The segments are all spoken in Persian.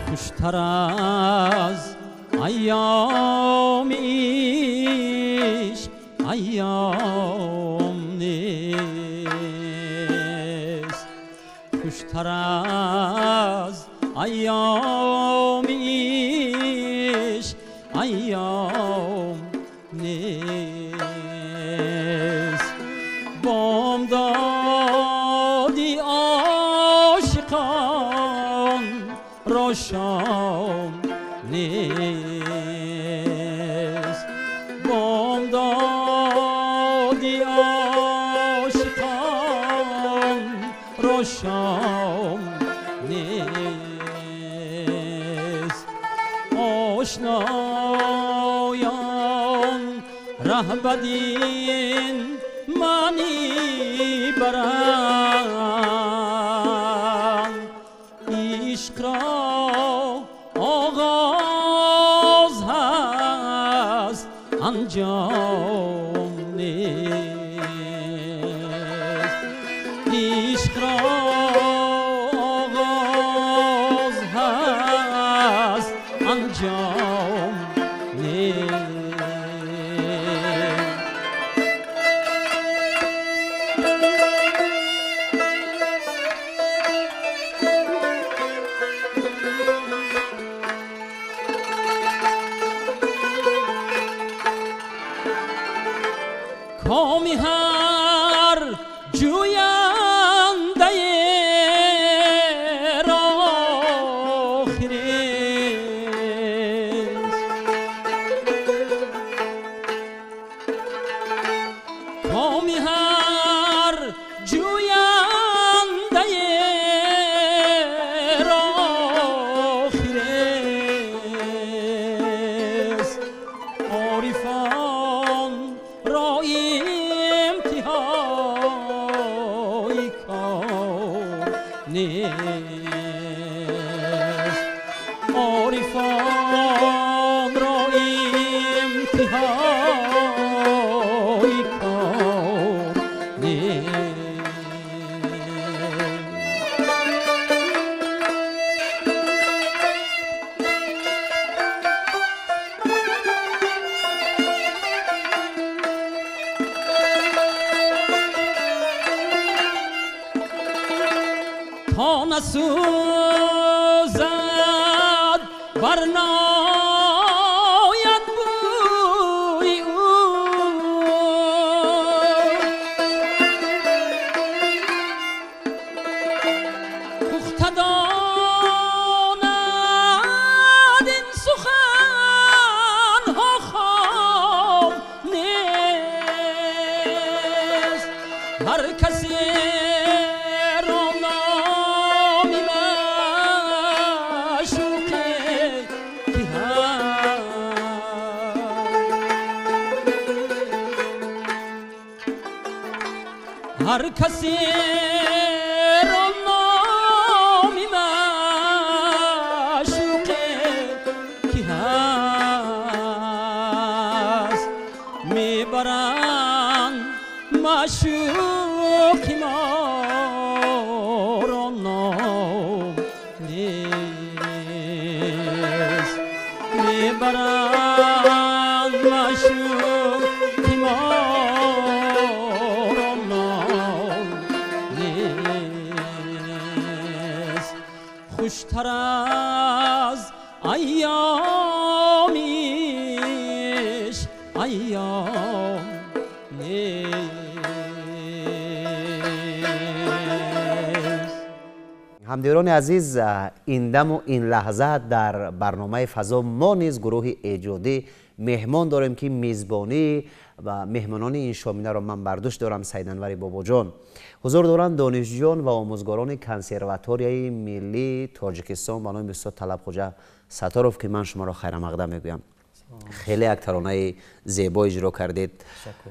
خوشتر از ایام عشق ایام نیست، خوشتر از ایام عشق ایام نیست. بامدادی عاشقان را شام نیست، بامدادی عاشقان را شام نیست. آشنایان ره بدین معنی برند، عشق را آغاز هست انجام نیست، عشق را آغاز هست انجام نیست. کامی هر جوینده راه خیز، کامی هر جوینده راه خیز. عارفان را امتحای کار نیست، عارفان را امتحای کار نیست. تا نسوزد برناید بوی او، پخته داند این سخنها خام نیست. هر کسی هر کسی را نامی معشوقه کی هست، میبرند معشوقی ما را نام نیست، میبرند معشوقی ما خوشتر از ایام عشق ایام نیست. همدیران عزیز، این دم و این لحظه در برنامه فضا ما نیز گروه ایجادی مهمان داریم که میزبانی و مهمانان این شامینه را من برداشت دارم. سید انور باباجان حضور دارند، دانشجویان و آموزگاران کنسرواتوریای ملی تاجیکستان به نام استاد طلب خوجا ستاروف که من شما را خیر مقدم میگویم. خیلی یک ترانه زیبا اجرا کردید،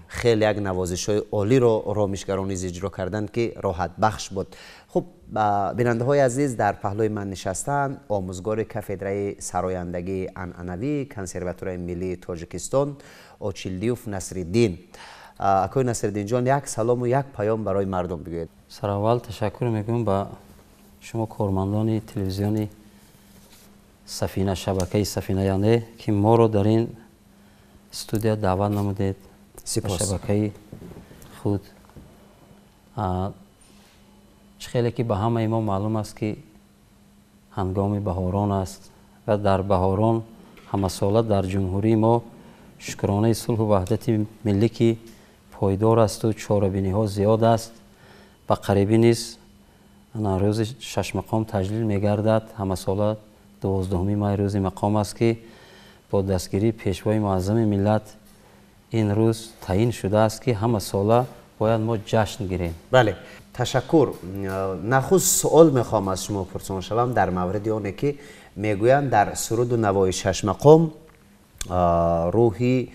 خیلی یک نوازش های عالی رو رامشگران اجرا کردند که راحت بخش بود. خب بیننده های عزیز، در پهلوی من نشستن آموزگار کافدرای سرایندگی عنعنوی کنسرواتوری ملی تاجیکستان آچیلدیوف نصرالدین. اکای نصرالدین جان، یک سلام و یک پیام برای مردم بگوید. سر اول تشکر میگم با شما کارمندان تلویزیونی سفینه، شبکه سفینه یعنی که ما رو در این استودیو دعوت نمودید. سپاس. شبکه خود خیلی که به همه ما معلوم است که هنگام بهاران است و در بهاران همه ساله در جمهوری ما شکرانه صلح و وحدت ملی که پایدار است و چاره‌بینی ها زیاد است. به قریبی نیز روز 6 مقام تجلیل می‌گردد. همه ساله 12 ماه روز مقام است که با دستگیری پیشوای معظم ملت این روز تعیین شده است که همه ساله باید ما جشن گیریم. بله، تشکر. نخست سوال میخوام از شما پرسان شوم در مورد آنه که میگویند در سرود و نوای 6 مقام روحی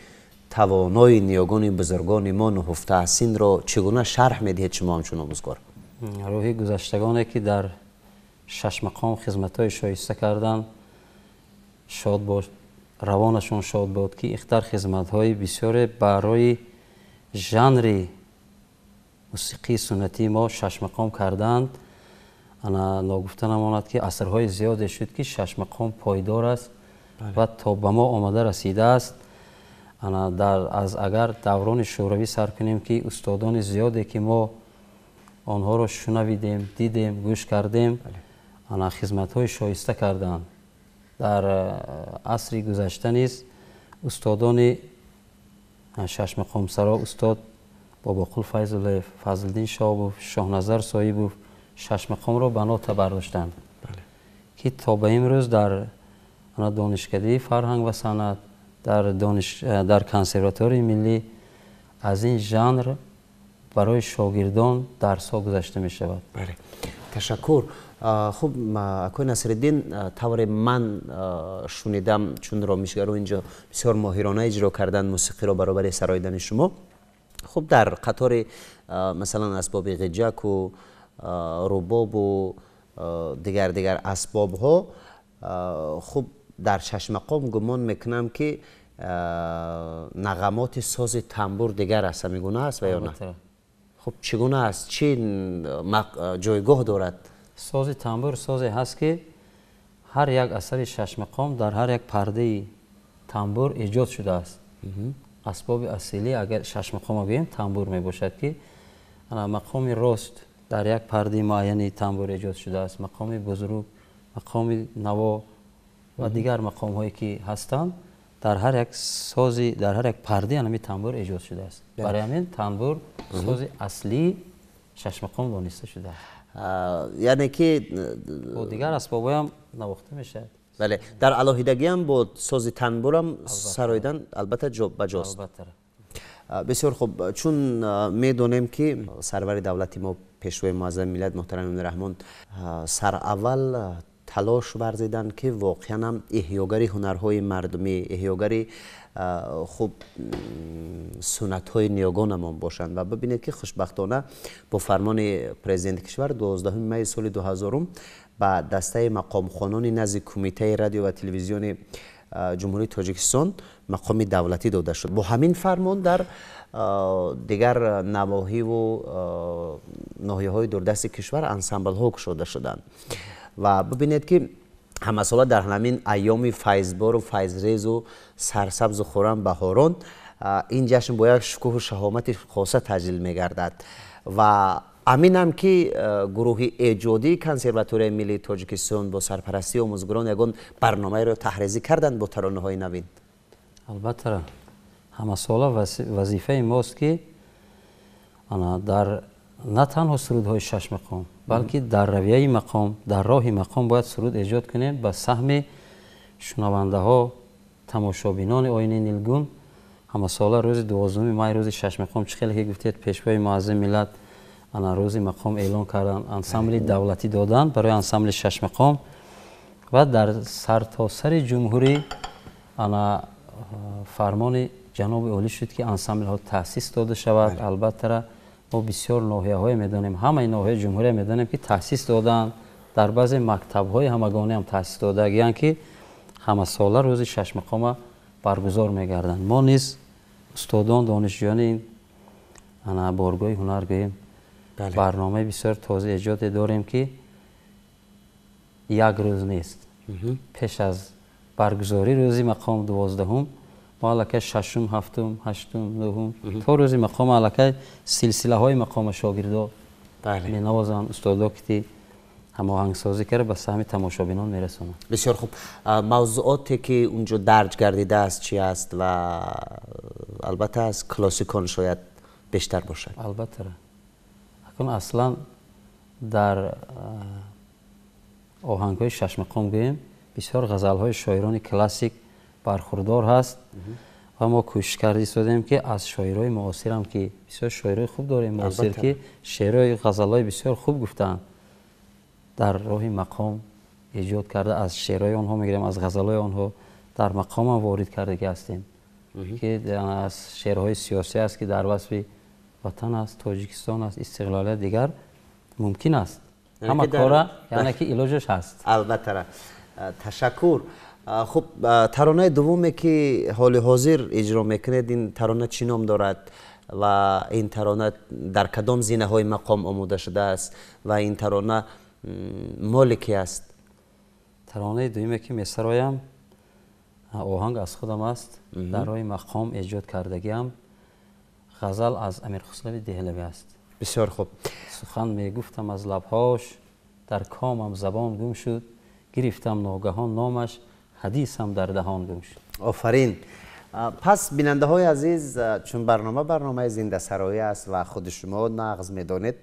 توانای نیاگان بزرگان ما نهفته است. این را چگونه شرح میدهید شما همچون آموزگار؟ روحی گذشتگانی که در 6 مقام خدمت‌های شایسته کردند شاد باش، روانشون شاد بود که اختر خدمت‌های بسیار برای ژانر موسیقی سنتی ما 6 مقام کردند. انا ناگفته نماند که اثرهای زیادی شد که 6 مقام پایدار است و تا به ما آمده رسیده است. از اگر دوران شوروی سر کنیم که استادان زیادی که ما آنها را شنویدیم، دیدیم، گوش کردیم، خدمت‌های شایسته کردند. در عصر گذشته نیز استادان 6 مقام سرا استاد باباقول فیض‌الله، فضل‌الدین شاهبوف، شاهنظر صایبوف 6 مقام را بنا برداشتند که تا به امروز در دانشکده فرهنگ و صنعت در کنسرواتوری ملی از این ژانر برای شاگردان درس‌ها گذاشته می شود. بله، تشکر. خب اکای نصرالدین، طور من شنیدم چون رامشگران اینجا بسیار ماهرانه اجرا کردن موسیقی را برابر سرایدن شما. خب در قطار مثلا اسباب غجک و رباب و دیگر اسباب ها، خب در 6 مقام گمان میکنم که نغمات ساز تنبور دیگر است، میگونه است و یا نه؟ خب چگونه است؟ چه جایگاه دارد؟ ساز تنبور سازی هست که هر یک اثر 6 مقام در هر یک پرده تنبور ایجاد شده است. اسباب اصلی اگر 6 مقام بگیم تنبور می باشد که مقام راست در یک پرده معینی تنبور ایجاد شده است، مقام بزرگ، مقام نوا و دیگر مقام هایی که هستند در هر یک سازی در هر یک پرده همین تنبور ایجاد شده است. برای همین تنبور ساز اصلی 6 مقام دانسته شده است. یعنی که با دیگر اسباب هم نواخته میشه. بله، در علاهیدگی هم با ساز تنبور هم سرایدن البته بجاست. بسیار خوب. چون میدونیم که سرور دولت ما پیشوای معظم ملت محترم امام رحمان سر اول تلاش ورزیدن که واقعا هم احیاگری هنرهای مردمی، احیاگری خوب سنت های نیاگانمان باشند و ببینید که خوشبختانه با فرمان پرزیدنت کشور 12 می سال 2000 با دسته مقام خوانان نزد کمیته رادیو و تلویزیون جمهوری تاجیکستان مقام دولتی داده شد. با همین فرمان در دیگر نواحی و ناحیه های دوردست کشور انسامبل ها گشوده شدند و ببینید که همه ساله در همین ایام فیضبار و فیضریز و سرسبز و خرم بهاران این جشن با یک شکوه و شهامت خاصه تجلیل می‌گردد و امینم که گروه ایجادی کنسرواتوری ملی تاجیکستان با سرپرستی آموزگاران یگان برنامه را تحریزی کردند با ترانه‌های نوین. البته همه ساله وظیفه ماست که در نه تنها سرودهای 6 مقام بلکه در رویه مقام، در راه مقام باید سرود ایجاد کنیم به سهم شنونده ها тамошобинон оини нилгун ҳамасола рӯзи 12 май рӯзи шашмақом чӣ хеле ки гуфтед пешвои муаззин миллат ана рӯзи мақом эълон кардан ансамбли давлатӣ додан барои ансамбли шашмақом ва дар сартосари ҷумҳурӣ ана фармони ҷаноби олӣ шуд ки ансамблҳо таъсис дода шавад. албатта мо бисёр ноҳияҳое медонем, ҳамаи ноҳияи ҷумҳурия медонем ки таъсис доданд, дар баъзе мактабҳои ҳамагонӣ ҳам таъсис додагиянд ки ҳамасола рӯзи шашмақома баргузор мегарданд. мо низ устодон донишҷӯёни ин ана боргоҳи ҳунар гӯем барномаи бисёр тоза эҷоде дорем ки як рӯз нест, пеш аз баргузории рӯзи мақом 12 мо аллакай 6, 7, 8, 9 то рӯзи мақом аллакай силсилаҳои мақома шогирдо менавозанд, устодо ки ҳамоҳангсозӣ карда ба саҳми тамошобинон мерасонанд. бисёр хуб. мавзуоте ки унҷо дарҷ гардидааст чи аст ва албатта аз классикон шояд бештар бошад? албатта акун аслан дар оҳангҳои шашмақом гӯем бисёр ғазалҳои шоирони классик бархурдор ҳаст ва мо кӯшиш карда истодем ки аз шоирои муосирам ки бисёр шоирои хуб дорем муосир ки шеърои ғазалҳои бисёр хуб гуфтаанд дар роҳи мақом эҷод карда аз шеърои онҳо мегирем, аз ғазалҳои онҳо дар мақомам ворид кардаги ҳастем ки аз шеърҳои сиёсӣ аст ки дар васфи ватан аст, тоҷикистон аст, истиқлолияти дигар мумкин аст. ҳама кора яъне ки илоҷаш ҳаст. албатта ташаккур. хуб, таронаи дуввуме ки ҳоли ҳозир иҷро мекунед, ин тарона чӣ ном дорад ва ин тарона дар кадом зинаҳои мақом омода шудааст ва ин тарона моли ки аст? таронаи дуюме ки месароям оҳанг аз худам аст, дар роҳи мақом эҷод кардагиам ғазал аз Амирхуслави Деҳлавӣ аст. бисёр хуб. сухан мегуфтам аз лабҳош, дар комам забон гум шуд, гирифтам ногаҳон номаш, ҳадисам дар даҳон гум шуд. офарин. пас бинандаҳои азиз, чун барномаи зиндасароӣ аст ва худи шумо нағз медонед,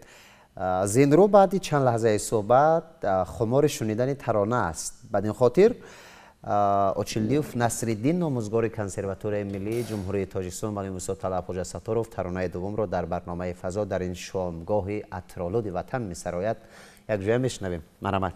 зинрӯ баъди чанд лаҳзаи суҳбат хумори шунидани тарона аст. бадин хотир очилдиев Насриддин, номузгори консерваторияи миллии ҷумҳурии Тоҷикистон, Малим Мусо Талабхоҷа Сатторов таронаи дуввумро дар барномаи фазо дар ин шомгоҳи атролуди ватан месарояд. якҷоя мешунавем. марҳамат.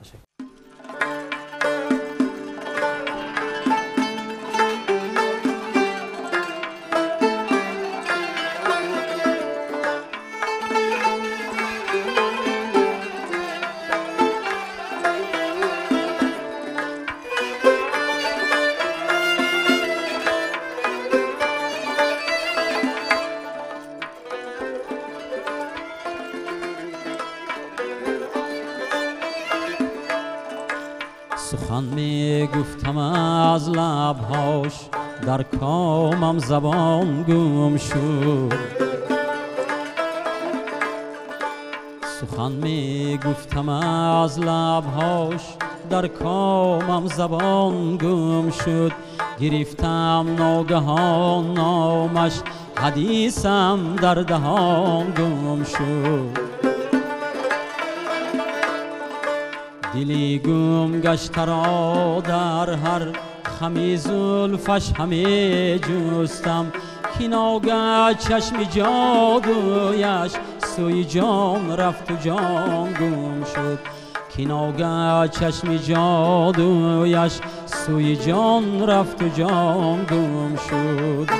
سخن می گفتم از لبهاش، در کامم زبان گم شد. سخن می گفتم از لبهاش، در کامم زبان گم شد. گرفتم ناگهان نامش، حدیثم در دهان گم شد. دلی گم گشت را در هر خمی زلفش همه جستم، که ناگه چشم جادویش سوی جان رفت و جان گم شد. که ناگه چشم جادویش سوی جان رفت و جان گم شد.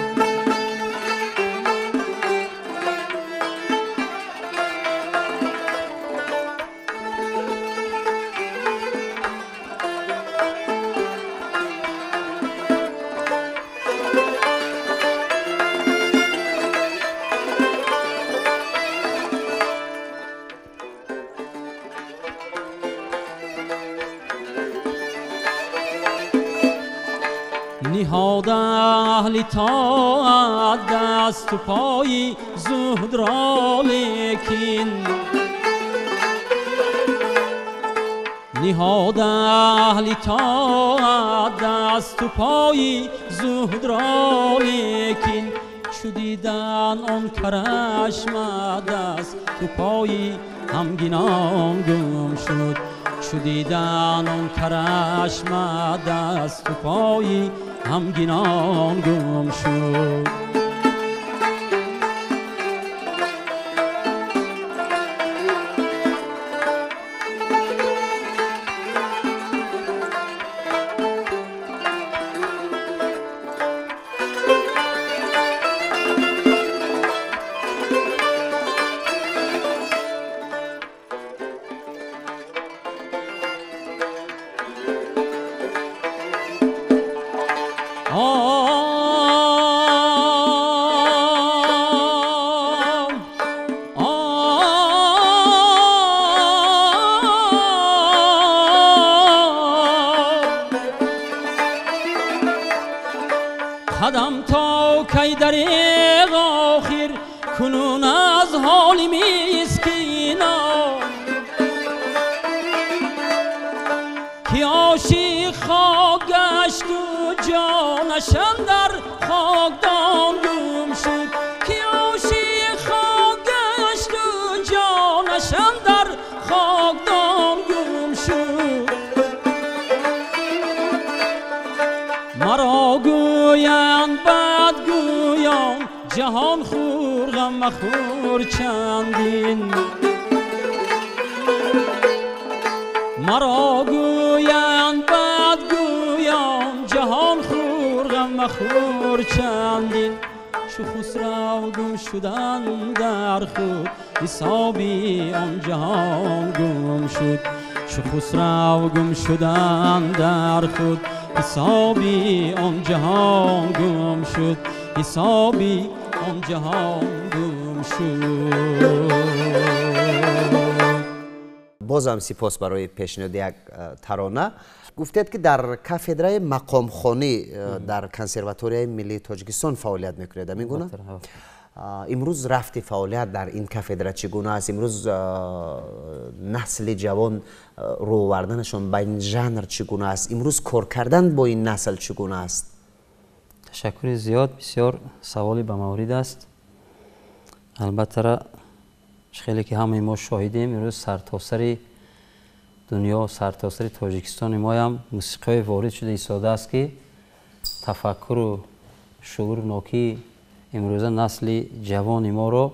نهاد اهل طاعت دست و پای زهد را لیکن، نهاد اهل طاعت دست و پای زهد را لیکن، چو دیدن آن کرشم دست و پای همگنان گم شد. شدیدن آن کرشمه دست و پایی همگینان گم شد. خدم تا کی دریغ آخر کنون از حال مسکینان که عاشق خاک گشت و جانش اندر خاکدان گم شد که عاشق خاک گشت و جانش اندر خاکدان گم شد. مرا گویند بد گویان جهان خور غم مخور چندین مرا گویند بد گویان جهان خور غم مخور چندین چو خسرو گم شدن در خود حسابی آن جهان گم شد چو خسرو گم شدن در خود حسابی آن جهان گم شد حسابی آن جهان گم شد. بازم سپاس برای پیشنهاد یک ترانه. گفتید که در کافدرای مقام خانی در کنسرواتوریای ملی تاجیکستان فعالیت میکنید، میگونه؟ امروز رفت فعالیت در این کافدرا چگونه است؟ امروز نسل جوان رو آوردنشون به این ژانر چگونه است؟ امروز کار کردن با این نسل چگونه است؟ تشکر زیاد، بسیار سوالی به مورد است. البته خیلی که همه ما شاهدیم امروز سرتاسر دنیا، سرتاسر تاجیکستان ما هم موسیقی وارد شده ایستاده است که تفکر و شعور نوکی امروز نسل جوان ما رو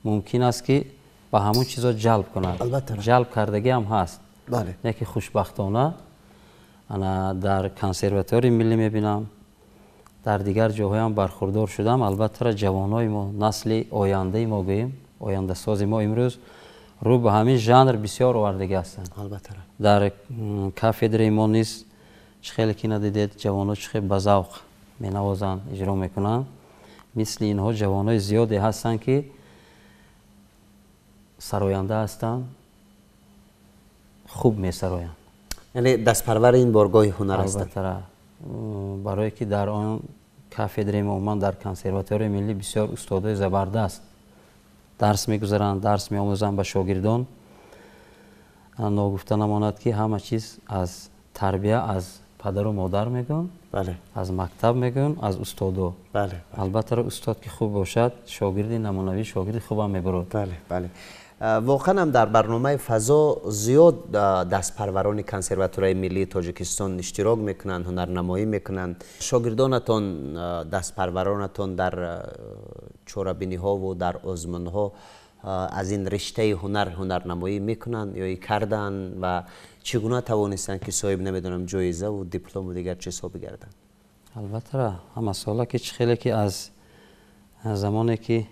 ممکن است که به همون چیزا جلب کند. البته جلب کردگی هم هست. بله. یکی خوشبختانه انا در کنسرواتوری ملی میبینم، در دیگر جاهای هم برخوردار شدم. البته جوانای ما، نسل آینده ما گوییم، آینده ساز ما امروز رو به همین ژانر بسیار آوردگی هستند. البته در کافدرای ما نیز خیلی که ندیدید جوانان چه به ذوق مینوازند، اجرا میکنند. مثل اینها جوانای زیادی هستند که سراینده هستند، خوب میسرایند. یعنی دست پرور این بارگاه هنر هستند. البته برای که در آن کافدرای ما من در کنسرواتوری ملی بسیار استادای زبردست درس میگذارند، درس میآموزند به شاگردان. ناگفته نماند که همه چیز از تربیت از پدر و مادر میگن، بله. از مکتب میگن، از استادا. بله. البته استاد که خوب باشد شاگرد نمونوی شاگرد خوب هم میبرد. بله بله. واقعا هم در برنامه فضا زیاد دست پروران کنسرواتوری ملی تاجیکستان اشتراک میکنند، هنرنمایی میکنند. شاگردانتان، دست پرورانتان در چورابینی ها و در آزمون ها از این رشته هنرنمایی میکنند یا کردن و چگونه توانستند که صاحب نمیدونم جایزه و دیپلم و دیگر چه حساب گردن؟ البته همه سالا که خیلی که از زمانی که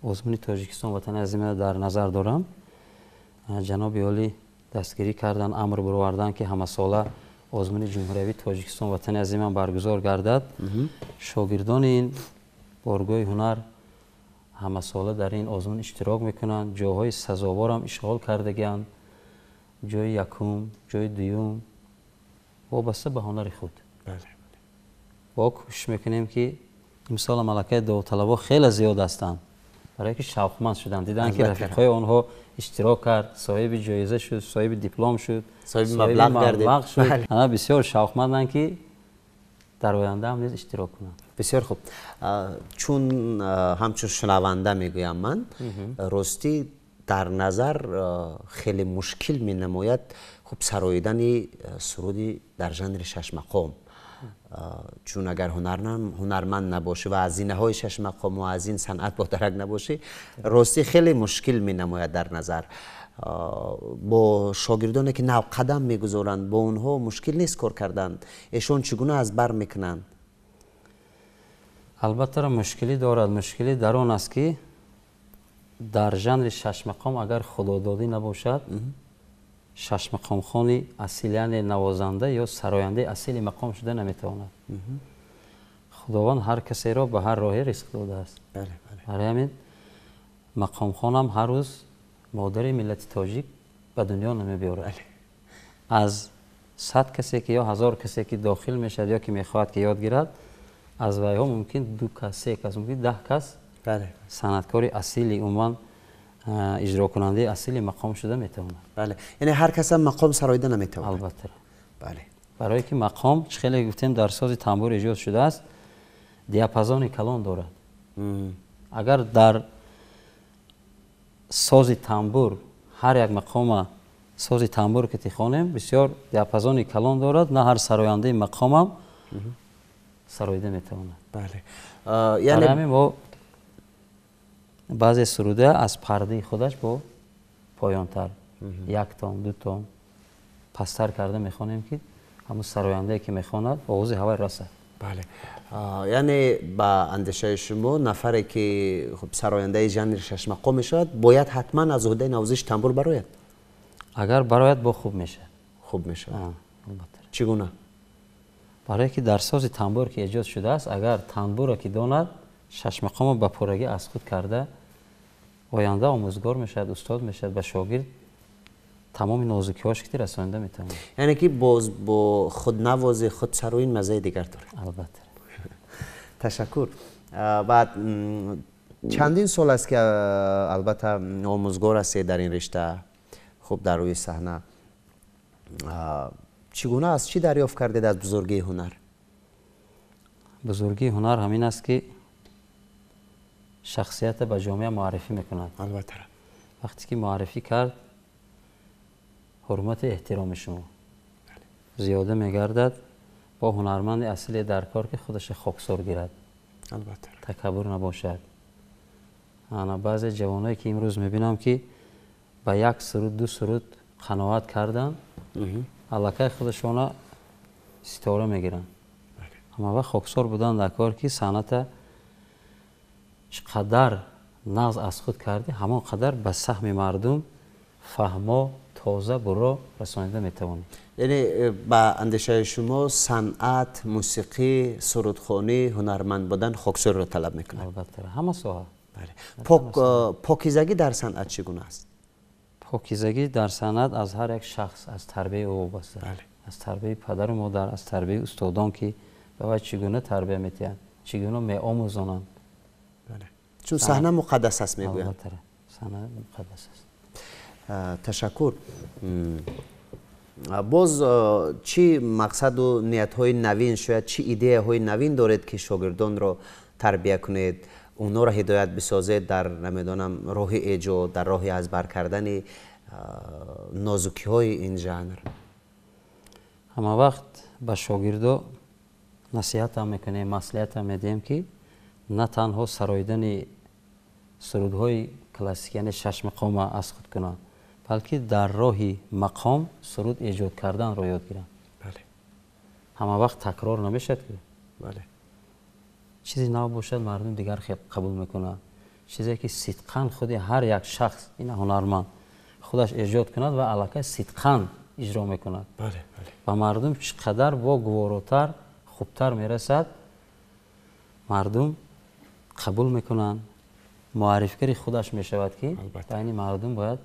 آزمون تاجیکستان وطن عزیز در نظر دارم، جناب عالی دستگیری کردن، امر برآوردن که همه ساله آزمون جمهوری تاجیکستان وطن عزیز برگزار گردد. شاگردان این بارگاه هنر همه ساله در این آزمون اشتراک میکنند، جاهای سزاوار هم اشغال کردگی‌اند، جای یکم، جای دوم، وابسته به هنر خود. با کوشش میکنیم که امسال ملکه داوطلبا خیلی زیاد هستند، برای که شوقمند شدن، دیدن که رفیقای آنها اشتراک کرد، صاحب جایزه شد، صاحب دیپلم شد، صاحب مبلغ شد. انا بسیار شوقمندند که در آینده هم نیز اشتراک کنند. بسیار خوب. چون همچون شنونده میگویم من، راستی در نظر خیلی مشکل می نماید خب سراییدن سرودی در ژانر شش مقام چون اگر هنرمند نباشه و از این های شش مقام و از این صنعت با درک نباشه راستی خیلی مشکل می نماید در نظر با شاگردانی که نو قدم میگذارند با اونها مشکل نیست کار کردن ایشون چگونه از بر میکنند البته مشکلی دارد مشکلی در آن است که در ژانر شش مقام اگر خدادادی نباشد شش مقام خوانی اصیل یعنی نوازنده یا سراینده اصیل مقام شده نمیتواند خداوند هر کسی را به هر راهی رزق داده است برای همین مقام خوانم هر روز مادر ملت تاجیک به دنیا نمیبیارد از 100 کسی که یا 1000 کسی که داخل میشد یا که میخواهد که یاد گیرد از وی ها ممکن 2 کس 3 کس ممکن 10 کس صنعتکاری اصیلی عنوان اجرا کننده اصیلی مقام شده میتواند بله یعنی هر کس هم مقام سراییده نمیتواند البته بله برای که مقام خیلی گفتیم در ساز تنبور ایجاد شده است دیاپازون کلان دارد اگر در ساز تنبور هر یک مقام ساز تنبور که تخوانیم بسیار دیاپازون کلان دارد نه هر سراینده مقام هم سراییده میتواند بله یعنی همین ما بعضی سروده از پرده خودش با پایانتر 1 تون 2 تون پستر کرده میخوانیم که همون سراینده که میخواند آواز هوای رسد بله یعنی با اندیشه شما نفری که خب سراینده ژانر شش مقام میشد باید حتما از عهده نوازش تنبور براید اگر براید با خوب میشه خوب میشه چگونه برای که در ساز تنبور که ایجاد شده است اگر تنبور را که داند شش مقام به پرگی از خود کرده آینده آموزگار میشد استاد میشد به شاگرد تمام نازکی هاش که رسانده میتونه یعنی که باز با خود نوازی خود سراین مزه دیگر داره البته تشکر بعد چندین سال است که البته آموزگار هستی در این رشته خب در روی صحنه چگونه از چی دریافت کردید از بزرگی هنر بزرگی هنر همین است که شخصیت به جامعه معرفی میکند البته وقتی که معرفی کرد حرمت احترام شما زیاده میگردد با هنرمند اصلی در کار که خودش خاکسار گیرد البته تکبر نباشد انا بعضی جوانایی که امروز میبینم که با 1 سرود 2 سرود قناعت کردن علاقه خودشون ستاره میگیرن اما وقت خاکسار بودن در کار که صنعت چقدر نغز از خود کرده همان قدر به سهم مردم فهما تازه برا رسانیده میتوانید یعنی با اندیشه شما صنعت موسیقی سرودخوانی هنرمند بودن خاکسار را طلب میکنه البته همه ساحه پاکیزگی در صنعت چگونه است پاکیزگی در صنعت از هر یک شخص از تربیت او وابسته از تربیت پدر و مادر از تربیت استادان که به چگونه تربیت میتین چگونه میآموزانند چون صحنه مقدس است میگویند البته صحنه مقدس است تشکر باز چی مقصد و نیت های نوین شاید چی ایده های نوین دارید که شاگردان را تربیت کنید اونا را هدایت بسازید در نمیدونم راه ایجاد در راه از بر کردن نازکی های این ژانر همه وقت به شاگردا نصیحت هم میکنیم مصلحت هم میدیم که نه تنها سراییدن سرودهای کلاسیک یعنی 6 مقام از خود کنند بلکه در راه مقام سرود ایجاد کردن را یاد گیرند همه وقت تکرار نمیشد که چیزی نو باشد مردم دیگر خیلی قبول میکنند چیزی که صدقاً خود هر یک شخص این هنرمند خودش ایجاد کند و علاقه صدقاً اجرا میکند و مردم چقدر با گواراتر خوبتر میرسد مردم قبول میکنند معرفی خودش میشود که یعنی مردم باید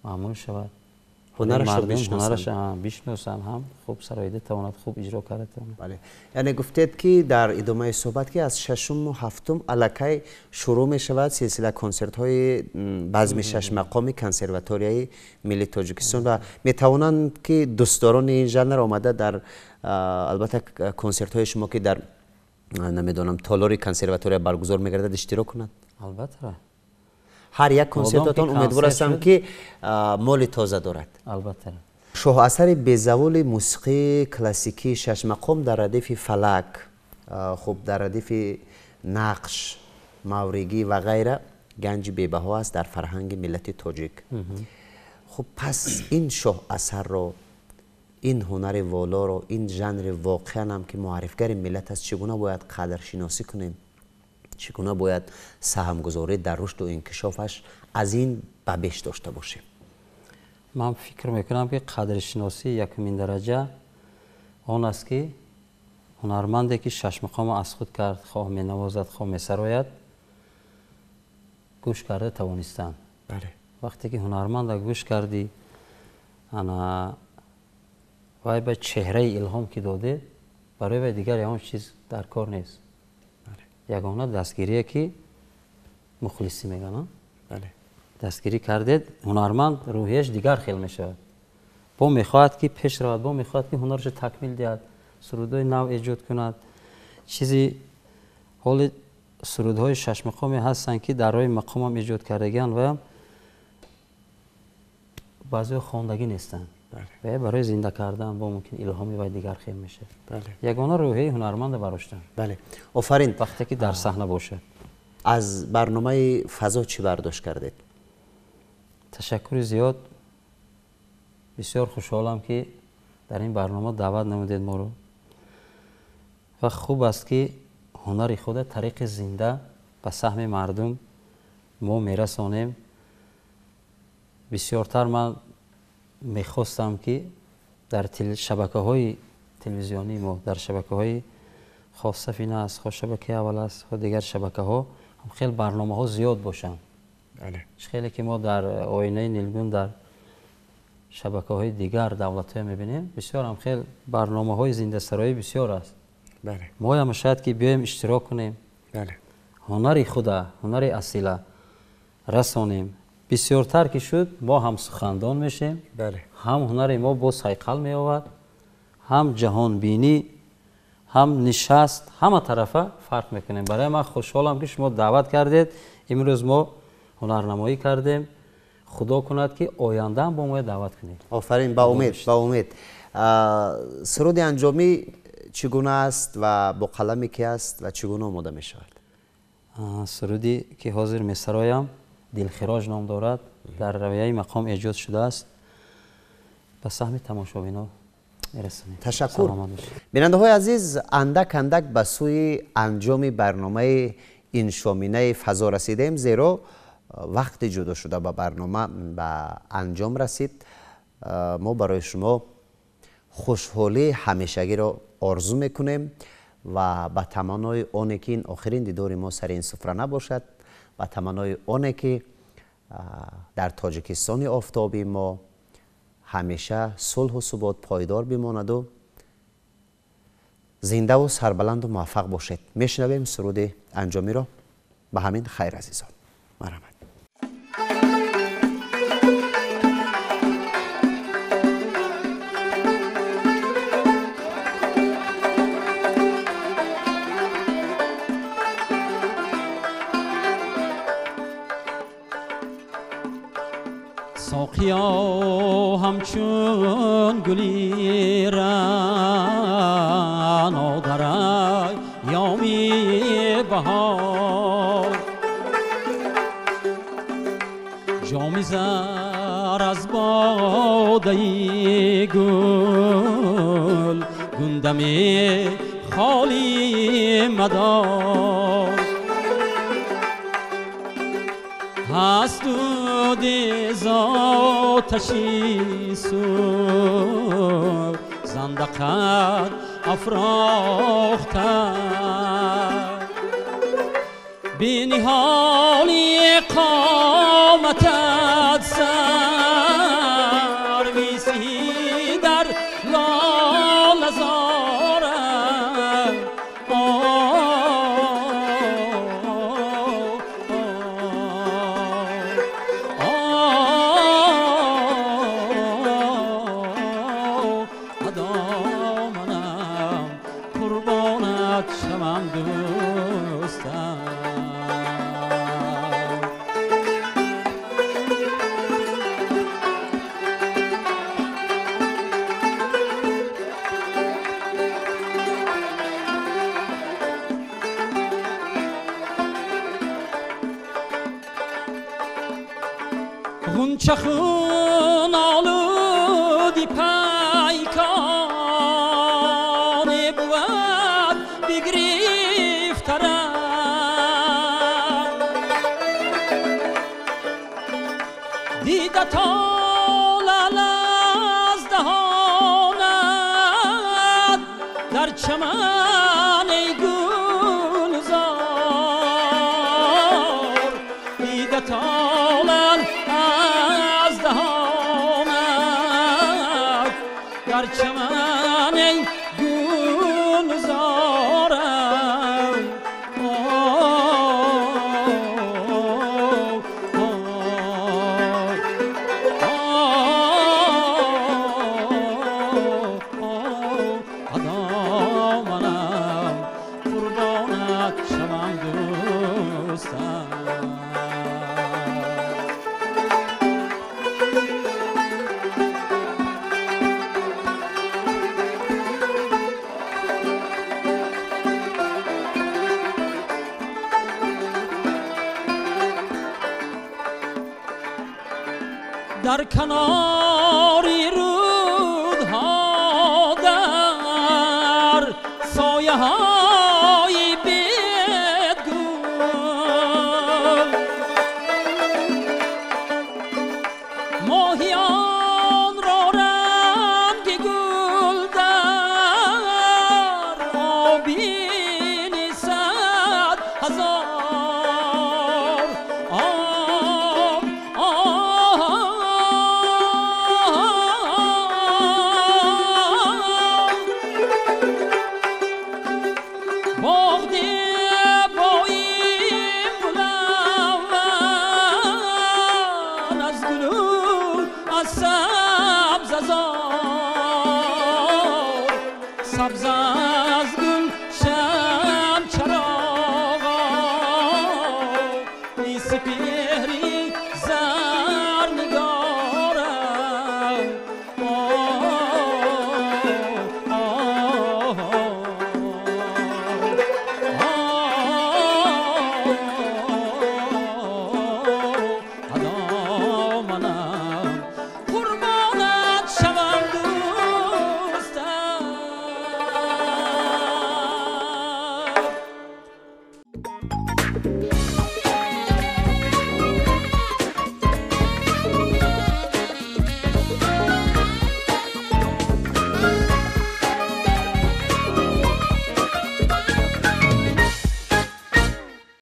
معمول شود هنرش رو بشناسند هم خوب سراییده تواند خوب اجرا کرده بله یعنی گفتید که در ادامه صحبت که از 6 و 7 الکی شروع می شود سلسله کنسرت های بزم 6 مقامی کنسرواتوریای ملی تاجیکستان و می توانند که دوستداران این ژانر آمده در البته کنسرت های شما که در نمیدونم تالار کنسرواتوریا برگزار میگردد اشتراک کنند البته هر یک کنسرتتان امیدوار هستم که مال تازه دارد البته شاه اثر بیزول موسیقی کلاسیکی شش مقام در ردیف فلک، خب در ردیف نقش، موریگی و غیره گنج بی‌بها است در فرهنگ ملت تاجیک. خب پس این شاه اثر رو، این هنر والا رو، این ژانر واقعا هم که معرفگر ملت است، چگونه باید قدر شناسی کنیم، چگونه باید سهمگذاری در رشد و انکشافش از این بابش داشته باشیم؟ من فکر میکنم که قدر شناسی یکمین درجه آن است که هنرمندی که شش مقام از خود کرد، خواه می نوازد خواه می سراید، گوش کرده توانستن. بله. وقتی که هنرمند گوش کردی، انا وای به چهره الهام که داده، برای وی دیگر همون چیز در کار نیست. بله. یگانه دستگیریه که مخلصی میگن. بله. دستگیری کرده، هنرمند روحیش دیگر خیل میشود. با میخواهد که پیش رود، با میخواهد که هنرش تکمیل دهد، سرودهای نو ایجاد کند. چیزی حال سرودهای شش مقامی هستند که در راه مقام هم ایجاد کردگان و بعضی خواندگی نیستند. و برای زنده کردن با ممکن الهامی و دیگر خیل میشه. بله. یگانه روحیه هنرمند براشتن. بله. آفرین. وقتی که در صحنه باشه. از برنامه فضا چی برداشت کردید؟ تشکر زیاد. بسیار خوشحالم که در این برنامه دعوت نمودید ما رو. و خوب است که هنر خود طریق زنده به سهم مردم ما میرسانیم. بسیارتر من میخواستم که در شبکه های تلویزیونی ما، در شبکه های خاص سفینه است، خاص شبکه اول است و دیگر شبکه ها هم خیلی برنامه ها زیاد باشن. بله. خیلی که ما در آینه نیلگون در شبکه های دیگر دولت های میبینیم، بسیار هم خیلی برنامه های زنده سرایی بسیار است. بله. ما هم شاید که بیایم اشتراک کنیم. بله. هنر خدا، هنر اصیله رسانیم. بسیارتر که شد ما هم سخندان میشیم. بله. هم هنر ما با سایقل می آورد، هم جهان بینی، هم نشست، همه طرفه فرق میکنیم. برای من خوشحالم که شما دعوت کردید. امروز ما هنرنمایی کردیم. خدا کند که آینده هم با ما دعوت کنید. آفرین. با امید. با امید. سرود انجامی چگونه است و با قلمی که است و چگونه آماده می شود؟ سرودی که حاضر می سرایم دلخراج نام دارد، در رویه مقام ایجاد شده است. به سهم تماشابینا میرسانیم. تشکر. بیننده های عزیز، اندک اندک به سوی انجام برنامه این شامینه فضا رسیدیم، زیرا وقت جدا شده با برنامه به انجام رسید. ما برای شما خوشحالی همیشگی را آرزو میکنیم و به تمنای آنه که این آخرین دیدار ما سر این سفره نباشد، و تمنای آنه که در تاجیکستان آفتابی ما همیشه صلح و ثبات پایدار بماند و زنده و سربلند و موفق باشد. میشنویم سرود انجامی را. به همین خیر عزیزان. مرحمت. ساقیا همچون گلی رعنا در یامی بهار، جامی زر از باده گل، گندمی خالی مدار. هست دود زاتشی سو زندقت افراخته، بی نهالی قامتت سر ویسی در لال زاره. غنچه خون آلودی پیکانی بود بگریفتره دیده تا لعل از دهانت در چمن گلزار دیده تا لعل از دهانت در چمن گلزار در کناری رودها در سایه های بدگل ماهیان را رنگ گل در آبین 100,000 سبز از گل شم چراغا ای سپید